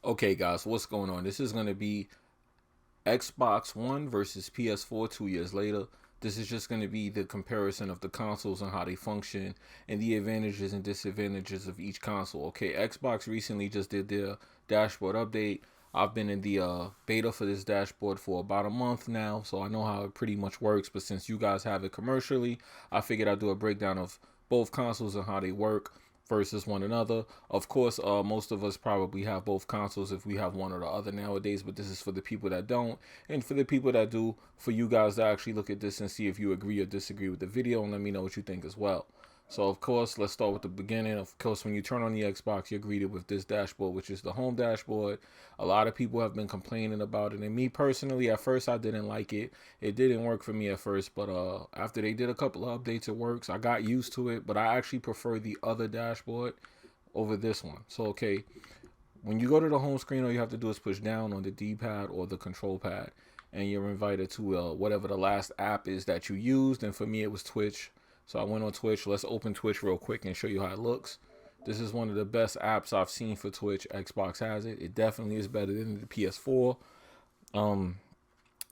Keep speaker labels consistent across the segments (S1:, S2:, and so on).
S1: Okay, guys, what's going on? This is going to be Xbox One versus PS4 2 years later. This is just going to be the comparison of the consoles and how they function and the advantages and disadvantages of each console. Okay, Xbox recently just did their dashboard update. I've been in the beta for this dashboard for about a month now, so I know how it pretty much works. But since you guys have it commercially, I figured I'd do a breakdown of both consoles and how they work versus one another. Of course, most of us probably have both consoles if we have one or the other nowadays, but this is for the people that don't. And for the people that do, for you guys to actually look at this and see if you agree or disagree with the video and let me know what you think as well. So, of course, let's start with the beginning. Of course, when you turn on the Xbox, you're greeted with this dashboard, which is the home dashboard. A lot of people have been complaining about it. And me personally, at first, I didn't like it. It didn't work for me at first. But after they did a couple of updates, it works. I got used to it. But I actually prefer the other dashboard over this one. So, okay, when you go to the home screen, all you have to do is push down on the D-pad or the control pad. And you're invited to whatever the last app is that you used. And for me, it was Twitch. So I went on Twitch. Let's open Twitch real quick and show you how it looks. This is one of the best apps I've seen for Twitch. Xbox has it. It definitely is better than the PS4. Um,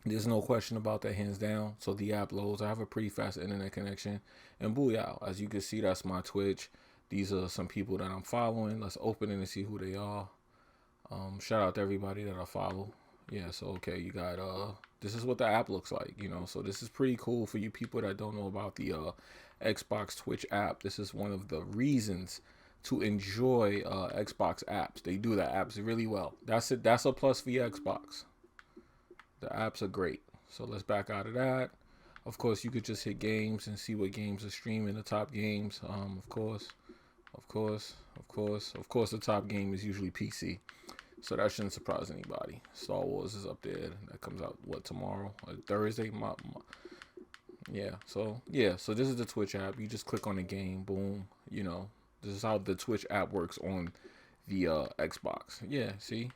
S1: there's no question about that, hands down. So the app loads. I have a pretty fast internet connection. And booyah, as you can see, that's my Twitch. These are some people that I'm following. Let's open it and see who they are. Shout out to everybody that I follow. Yeah, so okay, you got this is what the app looks like, So this is pretty cool for you people that don't know about the Xbox Twitch app. This is one of the reasons to enjoy Xbox apps. They do the apps really well. That's it. That's a plus for your Xbox. The apps are great. So let's back out of that. Of course, you could just hit games and see what games are streaming. The top games, of course, the top game is usually PC. So that shouldn't surprise anybody. Star Wars is up there. That comes out tomorrow, Thursday. So this is the Twitch app. You just click on the game, boom. This is how the Twitch app works on the Xbox. Yeah, see,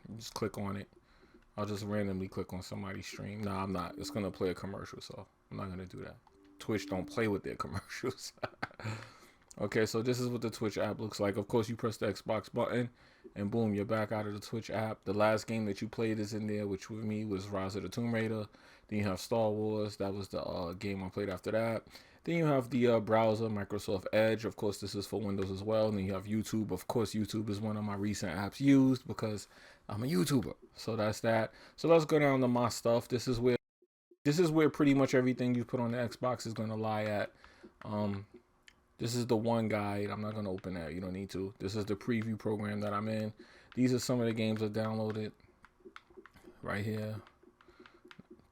S1: you just click on it. I'll just randomly click on somebody's stream. No, I'm not. It's gonna play a commercial, so I'm not gonna do that. Twitch don't play with their commercials. Okay, so this is what the Twitch app looks like. Of course, you press the Xbox button, and boom, you're back out of the Twitch app. The last game that you played is in there, which with me was Rise of the Tomb Raider. Then you have Star Wars. That was the game I played after that. Then you have the browser, Microsoft Edge. Of course, this is for Windows as well. And then you have YouTube. Of course, YouTube is one of my recent apps used because I'm a YouTuber. So that's that. So let's go down to my stuff. This is where pretty much everything you put on the Xbox is going to lie at. This is the one guide. I'm not going to open that. You don't need to. This is the preview program that I'm in. These are some of the games I downloaded right here.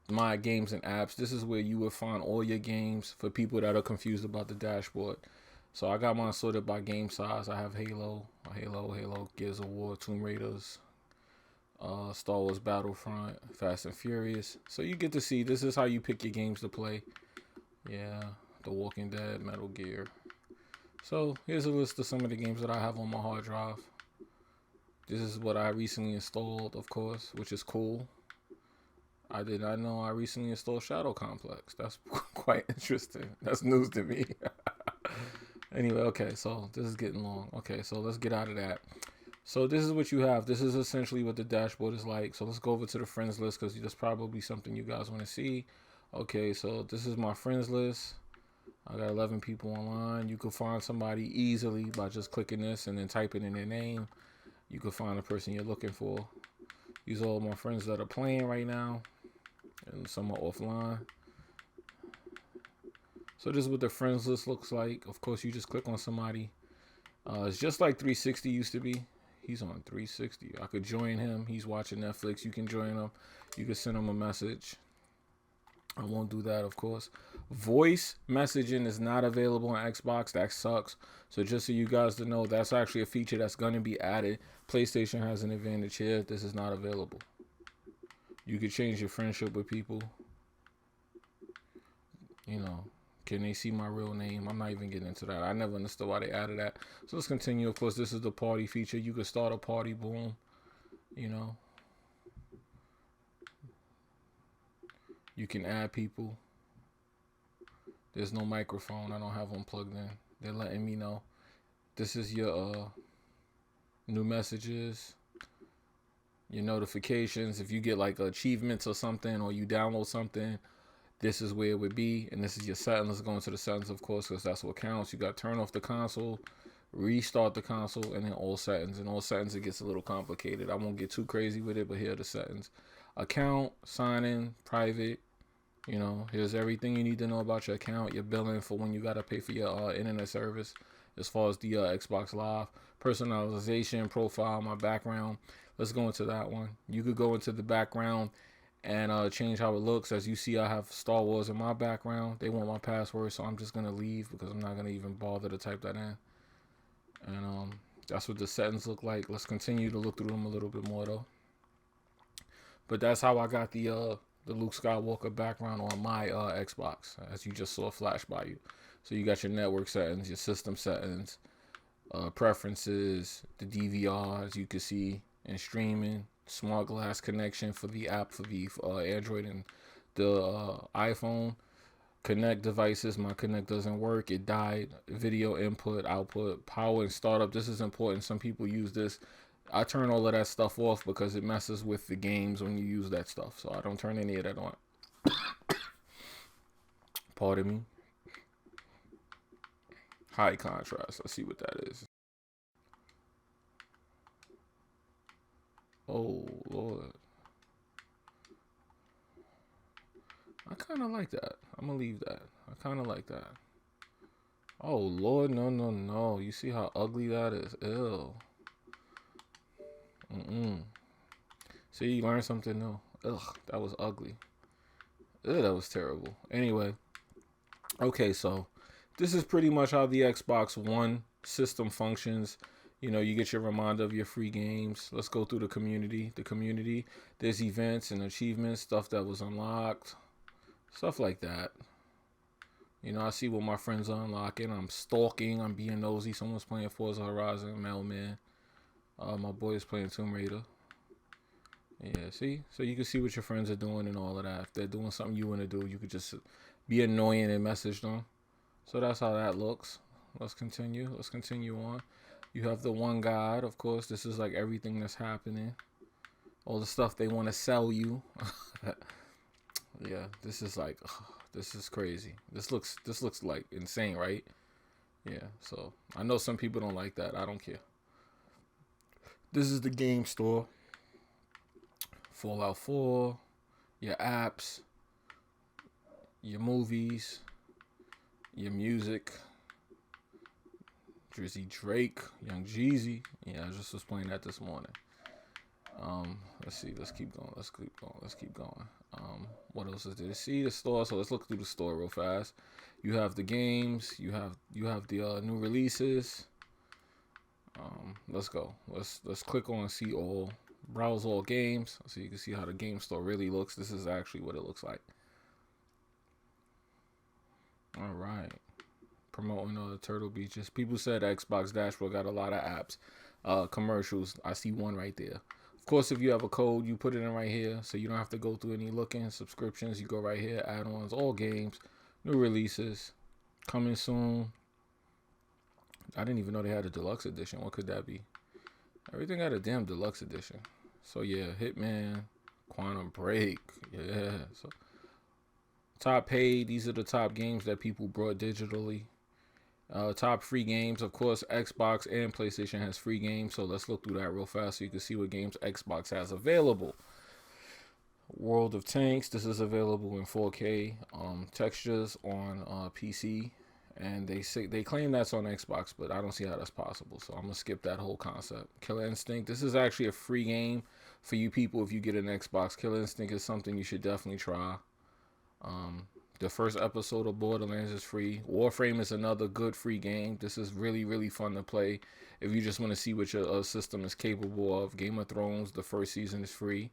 S1: My games and apps. This is where you will find all your games for people that are confused about the dashboard. So I got mine sorted by game size. I have Halo, Gears of War, Tomb Raiders, Star Wars Battlefront, Fast and Furious. So you get to see this is how you pick your games to play. Yeah, The Walking Dead, Metal Gear. So here's a list of some of the games that I have on my hard drive. This is what I recently installed, of course, which is cool. I did not know I recently installed Shadow Complex. That's quite interesting. That's news to me. Anyway, okay, so this is getting long. Okay, so let's get out of that. So this is what you have. This is essentially what the dashboard is like. So let's go over to the friends list because that's probably something you guys want to see. Okay, so this is my friends list. I got 11 people online. You can find somebody easily by just clicking this and then typing in their name. You can find the person you're looking for. These are all my friends that are playing right now, and some are offline. So this is what the friends list looks like. Of course, you just click on somebody. It's just like 360 used to be. He's on 360. I could join him. He's watching Netflix. You can join him. You can send him a message. I won't do that, of course. Voice messaging is not available on Xbox. That sucks. So just so you guys to know, that's actually a feature that's going to be added. PlayStation has an advantage here. This is not available. You could change your friendship with people. Can they see my real name? I'm not even getting into that. I never understood why they added that. So let's continue. Of course, this is the party feature. You could start a party, boom. You can add people. There's no microphone. I don't have one plugged in. They're letting me know. This is your new messages. your notifications. If you get like achievements or something, or you download something, this is where it would be. And this is your settings. Let's go into the settings, of course, because that's what counts. You got turn off the console, restart the console, and then all settings. And all settings, it gets a little complicated. I won't get too crazy with it, but here are the settings. Account, sign in, private. You know, here's everything you need to know about your account, your billing for when you got to pay for your internet service, as far as the Xbox Live, personalization, profile, my background. Let's go into that one. You could go into the background and change how it looks. As you see, I have Star Wars in my background. They want my password, so I'm just going to leave because I'm not going to even bother to type that in. And that's what the settings look like. Let's continue to look through them a little bit more, though. But that's how I got the Luke Skywalker background on my Xbox, as you just saw flash by you. So you got your network settings, your system settings, preferences, the DVR, as you can see, and streaming, smart glass connection for the app for the Android and the iPhone. Connect devices. My Connect doesn't work. It died. Video input, output, power and startup. This is important. Some people use this. I turn all of that stuff off because it messes with the games when you use that stuff. So I don't turn any of that on. Pardon me. High contrast. Let's see what that is. Oh, Lord. I kind of like that. I'm going to leave that. I kind of like that. Oh, Lord. No, no, no. You see how ugly that is? Ew. See, you learned something new. Ugh, that was ugly. Ugh, that was terrible. Anyway. Okay, so this is pretty much how the Xbox One system functions. You know, you get your reminder of your free games. Let's go through the community. There's events and achievements, stuff that was unlocked, stuff like that. You know, I see what my friends are unlocking. I'm stalking. I'm being nosy. Someone's playing Forza Horizon, Mailman. My boy is playing Tomb Raider. Yeah, see? So you can see what your friends are doing and all of that. If they're doing something you want to do, you could just be annoying and message them. So that's how that looks. Let's continue. Let's continue on. You have the one guide, of course. This is like everything that's happening. All the stuff they want to sell you. Yeah, this is like, this is crazy. This looks like insane, right? Yeah, so I know some people don't like that. I don't care. This is the game store. Fallout 4, your apps, your movies, your music. Drizzy Drake, Young Jeezy. Yeah, I just was playing that this morning. Let's see. Let's keep going. What else is there? See the store. So let's look through the store real fast. You have the games. You have the new releases. Let's go. Let's click on see all. Browse all games, so you can see how the game store really looks. This is actually what it looks like. All right. Promoting Turtle Beaches. People said Xbox Dashboard got a lot of apps. Commercials. I see one right there. Of course, if you have a code, you put it in right here, so you don't have to go through any looking. Subscriptions, you go right here. Add-ons, all games, new releases, coming soon. I didn't even know they had a deluxe edition. What could that be? Everything got a damn deluxe edition. So yeah, Hitman, Quantum Break, yeah. So top paid. These are the top games that people brought digitally. Top free games, of course, Xbox and PlayStation has free games. So let's look through that real fast so you can see what games Xbox has available. World of Tanks. This is available in 4K textures on PC. And they claim that's on Xbox, but I don't see how that's possible. So I'm going to skip that whole concept. Killer Instinct. This is actually a free game for you people if you get an Xbox. Killer Instinct is something you should definitely try. The first episode of Borderlands is free. Warframe is another good free game. This is really, really fun to play if you just want to see what your system is capable of. Game of Thrones, the first season is free.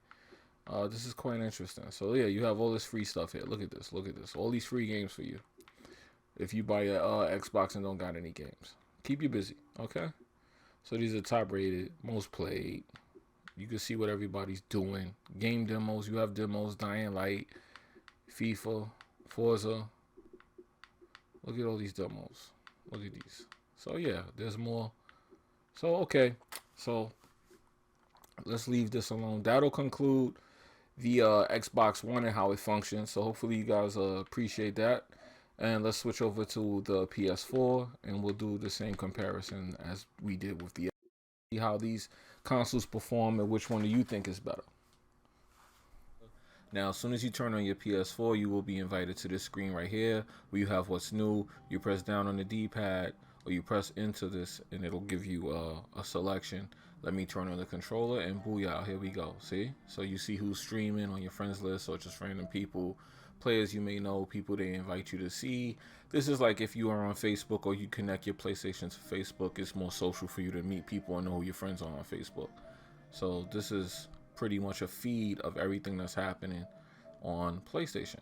S1: This is quite interesting. So yeah, you have all this free stuff here. Look at this. All these free games for you. If you buy a Xbox and don't got any games, keep you busy, okay? So these are top rated, most played. You can see what everybody's doing. Game demos, you have demos, Dying Light, FIFA, Forza. Look at all these demos. Look at these. So yeah, there's more. So okay, so let's leave this alone. That'll conclude the Xbox One and how it functions. So hopefully you guys appreciate that. And let's switch over to the PS4 and we'll do the same comparison as we did with the see how these consoles perform and which one do you think is better. Now, as soon as you turn on your PS4, you will be invited to this screen right here where you have what's new. You press down on the D-pad or you press into this and it'll give you a selection. Let me turn on the controller and booyah, here we go. See? So you see who's streaming on your friends list or just random people, players you may know, people they invite you to see. This is like if you are on Facebook or you connect your PlayStation to Facebook, it's more social for you to meet people and know who your friends are on Facebook. So this is pretty much a feed of everything that's happening on PlayStation.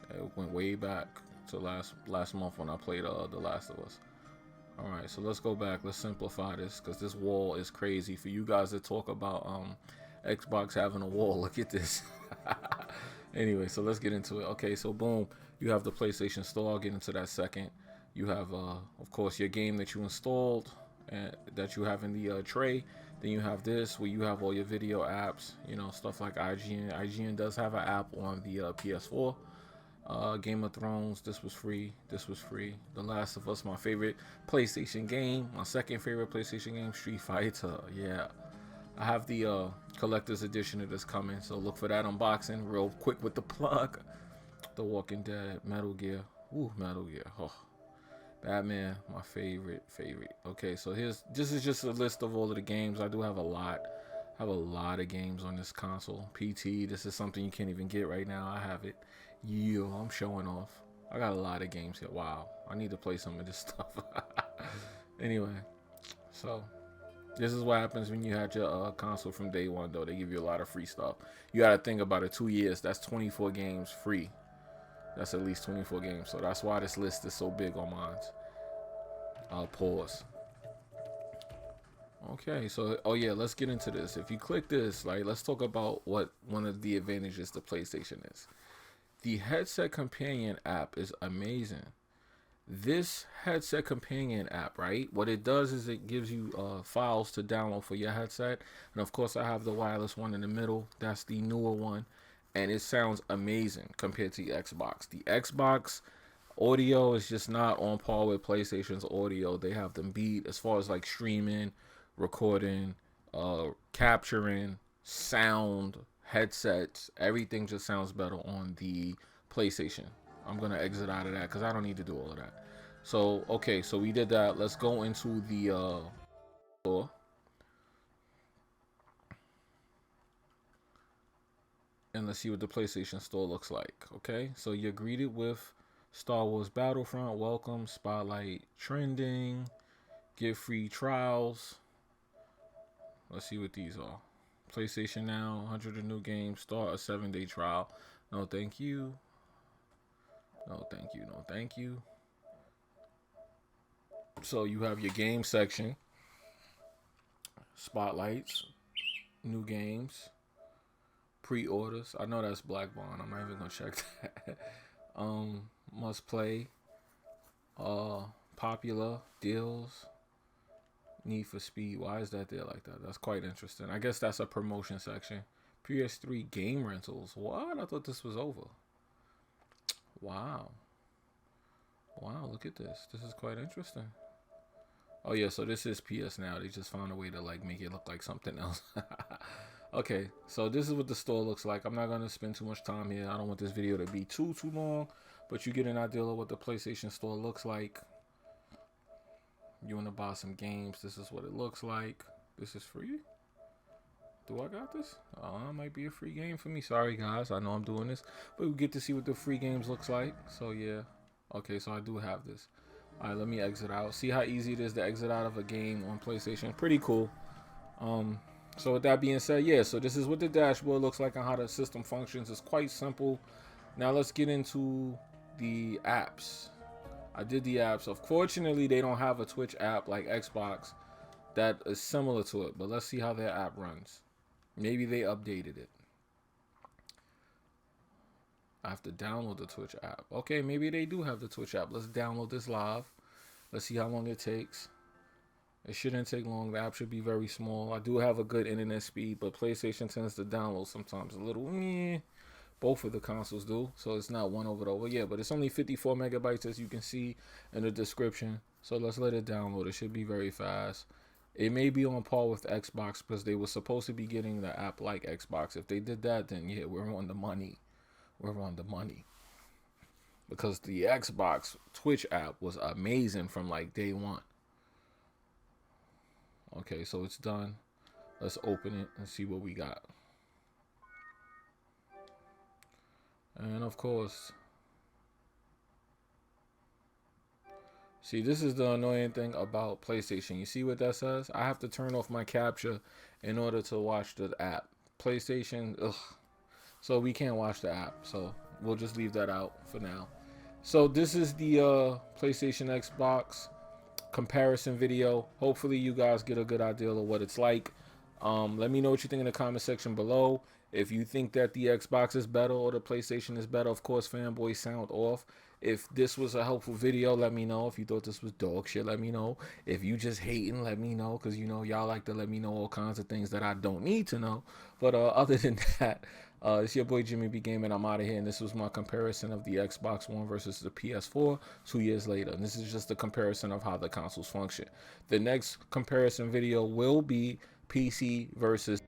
S1: It went way back to last month when I played The Last of Us. All right, so let's go back. Let's simplify this because this wall is crazy. For you guys that talk about Xbox having a wall, look at this. Anyway, so let's get into it. Okay, so boom, you have the PlayStation Store. I'll get into that second. You have, of course, your game that you installed and that you have in the tray. Then you have this where you have all your video apps, you know, stuff like IGN. IGN does have an app on the PS4. Game of Thrones, this was free. This was free. The Last of Us, my favorite PlayStation game. My second favorite PlayStation game, Street Fighter. Yeah. I have the collector's edition of this coming, so look for that unboxing real quick with the plug. The Walking Dead, Metal Gear. Ooh, Metal Gear. Oh. Batman, my favorite. Okay, so this is just a list of all of the games. I do have a lot. I have a lot of games on this console. PT, this is something you can't even get right now. I have it. Yeah, I'm showing off. I got a lot of games here. Wow, I need to play some of this stuff. Anyway, so this is what happens when you had your console from day one, though. They give you a lot of free stuff. You got to think about it. 2 years, that's 24 games free. That's at least 24 games. So that's why this list is so big on mine. I'll pause. Okay, so oh yeah, let's get into this. If you click this, like, let's talk about what one of the advantages to PlayStation is. The Headset Companion app is amazing. This Headset Companion app, right? What it does is it gives you files to download for your headset. And of course, I have the wireless one in the middle. That's the newer one. And it sounds amazing compared to the Xbox. The Xbox audio is just not on par with PlayStation's audio. They have them beat as far as like streaming, recording, capturing, sound, headsets. Everything just sounds better on the PlayStation. I'm gonna exit out of that because I don't need to do all of that. So okay, so we did that. Let's go into the store. And let's see what the PlayStation Store looks like. Okay, so you're greeted with Star Wars Battlefront, welcome, Spotlight trending, get free trials. Let's see what these are. PlayStation Now, 100 new games, start a 7-day trial. No, thank you. No, thank you. No, thank you. So you have your game section, spotlights, new games, pre-orders. I know that's Black Bond. I'm not even gonna check that. Must play, popular deals, Need for Speed. Why is that there like that? That's quite interesting. I guess that's a promotion section. PS3 game rentals. What? I thought this was over. Wow. Wow, look at this. This is quite interesting. Oh yeah, so this is PS Now. They just found a way to like make it look like something else. Okay, so this is what the store looks like. I'm not gonna spend too much time here. I don't want this video to be too long, but you get an idea of what the PlayStation Store looks like. You want to buy some games, this is what it looks like. This is free. Do I got this? It might be a free game for me. Sorry guys, I know I'm doing this, but we get to see what the free games looks like. So yeah, okay, so I do have this. All right, let me exit out. See how easy it is to exit out of a game on PlayStation. Pretty cool. So with that being said, yeah, so this is what the dashboard looks like and how the system functions. It's quite simple. Now let's get into the apps. I did the apps. Unfortunately, they don't have a Twitch app like Xbox that is similar to it, but let's see how their app runs. Maybe they updated it. I have to download the Twitch app. Okay, maybe they do have the Twitch app. Let's download this live. Let's see how long it takes. It shouldn't take long. The app should be very small. I do have a good internet speed, but PlayStation tends to download sometimes a little. Both of the consoles do, so it's not one over the other. Yeah, but it's only 54 megabytes as you can see in the description. So let's let it download. It should be very fast. It may be on par with Xbox because they were supposed to be getting the app like Xbox. If they did that, then yeah, we're on the money. We're on the money. Because the Xbox Twitch app was amazing from like day one. Okay, so it's done. Let's open it and see what we got. And of course, see, this is the annoying thing about PlayStation. You see what that says? I have to turn off my capture in order to watch the app. PlayStation, ugh. So we can't watch the app. So we'll just leave that out for now. So this is the PlayStation Xbox comparison video. Hopefully you guys get a good idea of what it's like. Let me know what you think in the comment section below. If you think that the Xbox is better or the PlayStation is better, of course, fanboy sound off. If this was a helpful video, let me know. If you thought this was dog shit, let me know. If you just hating, let me know. Because, you know, y'all like to let me know all kinds of things that I don't need to know. But other than that, it's your boy Jimmybgaming. I'm out of here. And this was my comparison of the Xbox One versus the PS4 2 years later. And this is just a comparison of how the consoles function. The next comparison video will be PC versus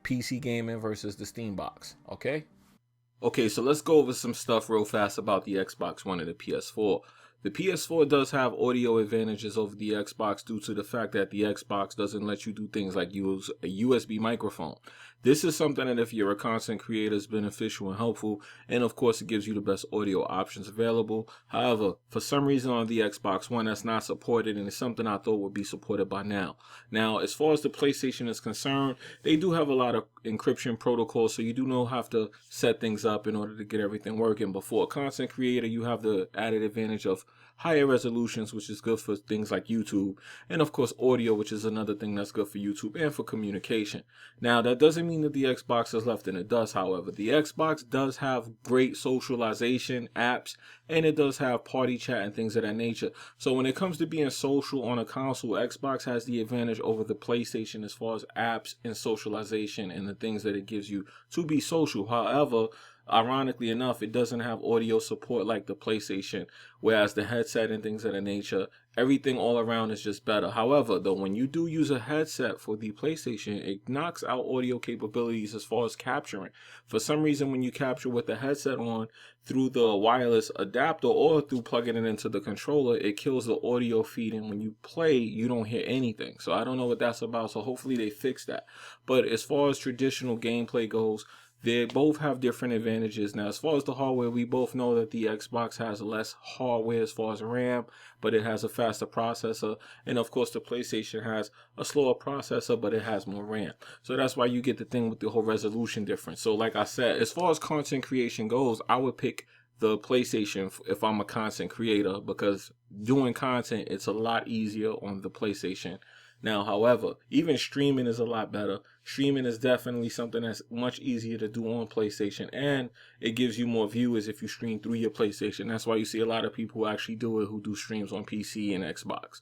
S1: PC gaming versus the Steam box. Okay, so let's go over some stuff real fast about the Xbox One and the PS4. The PS4 does have audio advantages over the Xbox due to the fact that the Xbox doesn't let you do things like use a USB microphone. This is something that if you're a content creator is beneficial and helpful, and of course it gives you the best audio options available. However, for some reason on the Xbox One that's not supported, and it's something I thought would be supported by now. Now, as far as the PlayStation is concerned, they do have a lot of encryption protocols, so you do have to set things up in order to get everything working. But for a content creator, you have the added advantage of higher resolutions, which is good for things like YouTube, and of course audio, which is another thing that's good for YouTube and for communication. Now, that doesn't mean that the Xbox is left in the dust. However, the Xbox does have great socialization apps, and it does have party chat and things of that nature. So when it comes to being social on a console, Xbox has the advantage over the PlayStation as far as apps and socialization and the things that it gives you to be social. However, ironically enough, it doesn't have audio support like the PlayStation, whereas the headset and things of that nature, everything all around is just better. However, though, when you do use a headset for the PlayStation, it knocks out audio capabilities as far as capturing. For some reason, when you capture with the headset on through the wireless adapter or through plugging it into the controller, it kills the audio feed, and when you play, you don't hear anything. So I don't know what that's about, so hopefully they fix that. But as far as traditional gameplay goes, they both have different advantages. Now, as far as the hardware, we both know that the Xbox has less hardware as far as RAM, but it has a faster processor. And of course, the PlayStation has a slower processor, but it has more RAM. So that's why you get the thing with the whole resolution difference. So like I said, as far as content creation goes, I would pick the PlayStation if I'm a content creator, because doing content, it's a lot easier on the PlayStation. Now, however, even streaming is a lot better. Streaming is definitely something that's much easier to do on PlayStation, and it gives you more viewers if you stream through your PlayStation. That's why you see a lot of people who actually do it, who do streams on PC and Xbox.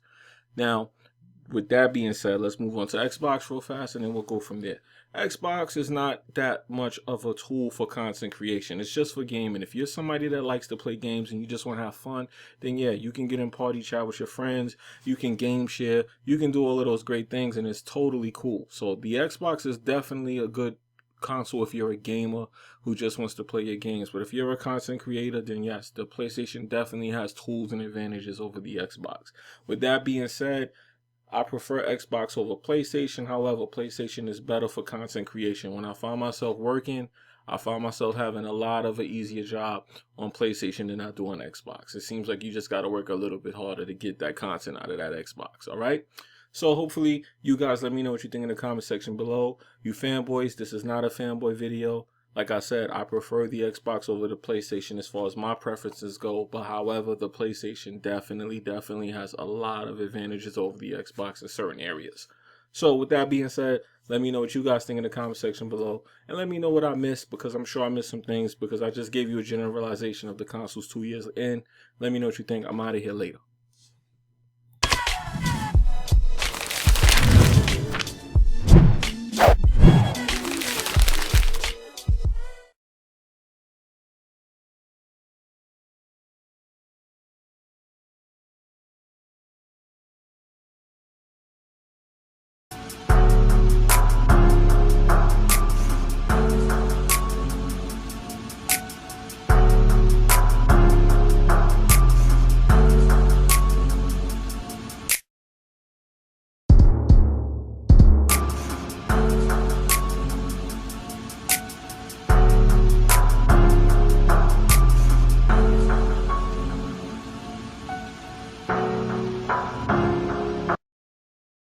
S1: Now, with that being said, let's move on to Xbox real fast, and then we'll go from there. Xbox is not that much of a tool for content creation. It's just for gaming. If you're somebody that likes to play games and you just want to have fun, then yeah, you can get in party chat with your friends. You can game share. You can do all of those great things, and it's totally cool. So the Xbox is definitely a good console if you're a gamer who just wants to play your games. But if you're a content creator, then yes, the PlayStation definitely has tools and advantages over the Xbox. With that being said, I prefer Xbox over PlayStation. However, PlayStation is better for content creation. When I find myself working, I find myself having a lot of an easier job on PlayStation than I do on Xbox. It seems like you just got to work a little bit harder to get that content out of that Xbox. All right. So hopefully you guys let me know what you think in the comment section below. You fanboys, this is not a fanboy video. Like I said, I prefer the Xbox over the PlayStation as far as my preferences go. But however, the PlayStation definitely has a lot of advantages over the Xbox in certain areas. So with that being said, let me know what you guys think in the comment section below. And let me know what I missed, because I'm sure I missed some things, because I just gave you a generalization of the consoles 2 years in. Let me know what you think. I'm out of here later.